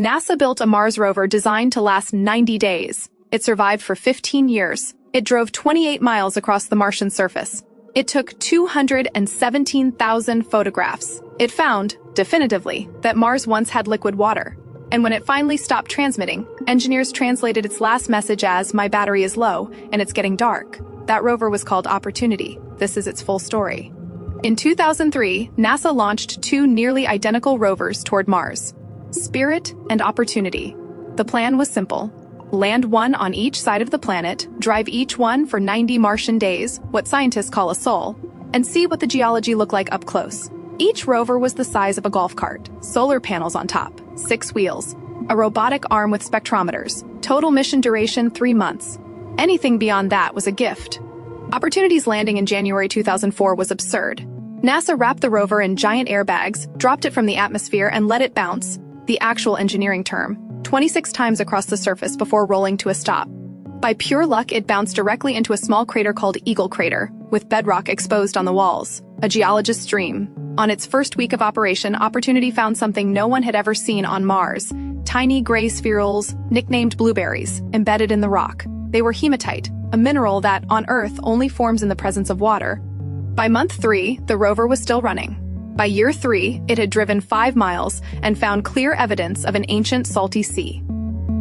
NASA built a Mars rover designed to last 90 days. It survived for 15 years. It drove 28 miles across the Martian surface. It took 217,000 photographs. It found, definitively, that Mars once had liquid water. And when it finally stopped transmitting, engineers translated its last message as, "My battery is low, and it's getting dark." That rover was called Opportunity. This is its full story. In 2003, NASA launched two nearly identical rovers toward Mars, Spirit and Opportunity. The plan was simple. Land one on each side of the planet, drive each one for 90 Martian days, what scientists call a sol, and see what the geology looked like up close. Each rover was the size of a golf cart, solar panels on top, 6 wheels, a robotic arm with spectrometers, total mission duration 3 months. Anything beyond that was a gift. Opportunity's landing in January 2004 was absurd. NASA wrapped the rover in giant airbags, dropped it from the atmosphere, and let it bounce, the actual engineering term, 26 times across the surface before rolling to a stop. By pure luck, it bounced directly into a small crater called Eagle Crater, with bedrock exposed on the walls, a geologist's dream. On its first week of operation, Opportunity found something no one had ever seen on Mars: tiny gray spherules, nicknamed Blueberries, embedded in the rock. They were hematite, a mineral that, on Earth, only forms in the presence of water. By month 3, the rover was still running. By year 3, it had driven 5 miles and found clear evidence of an ancient salty sea.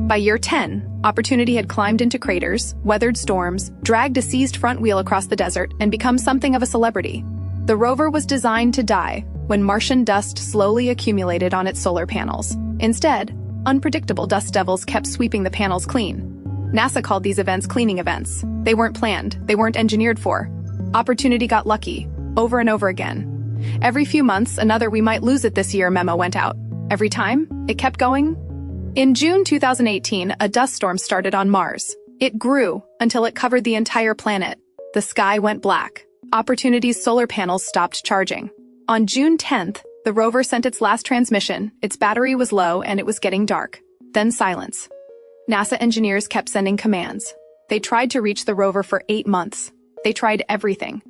By year 10, Opportunity had climbed into craters, weathered storms, dragged a seized front wheel across the desert, and become something of a celebrity. The rover was designed to die when Martian dust slowly accumulated on its solar panels. Instead, unpredictable dust devils kept sweeping the panels clean. NASA called these events cleaning events. They weren't planned, they weren't engineered for. Opportunity got lucky, over and over again. Every few months, another "we might lose it this year" memo went out. Every time, it kept going. In June 2018, a dust storm started on Mars. It grew until it covered the entire planet. The sky went black. Opportunity's solar panels stopped charging. On June 10th, the rover sent its last transmission. Its battery was low and it was getting dark. Then silence. NASA engineers kept sending commands. They tried to reach the rover for 8 months. They tried everything.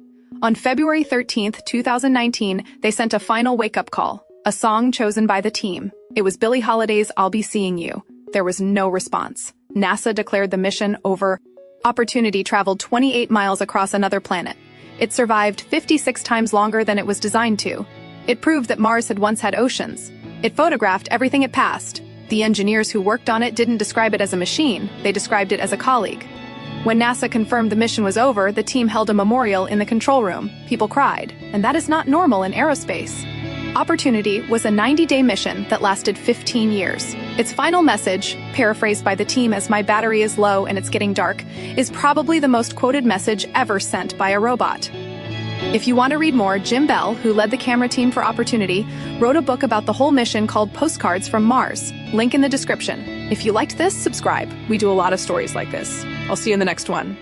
On February 13th, 2019, they sent a final wake-up call, a song chosen by the team. It was Billie Holiday's "I'll Be Seeing You." There was no response. NASA declared the mission over. Opportunity traveled 28 miles across another planet. It survived 56 times longer than it was designed to. It proved that Mars had once had oceans. It photographed everything it passed. The engineers who worked on it didn't describe it as a machine, they described it as a colleague. When NASA confirmed the mission was over, the team held a memorial in the control room. People cried, and that is not normal in aerospace. Opportunity was a 90-day mission that lasted 15 years. Its final message, paraphrased by the team as "My battery is low and it's getting dark," is probably the most quoted message ever sent by a robot. If you want to read more, Jim Bell, who led the camera team for Opportunity, wrote a book about the whole mission called Postcards from Mars. Link in the description. If you liked this, subscribe. We do a lot of stories like this. I'll see you in the next one.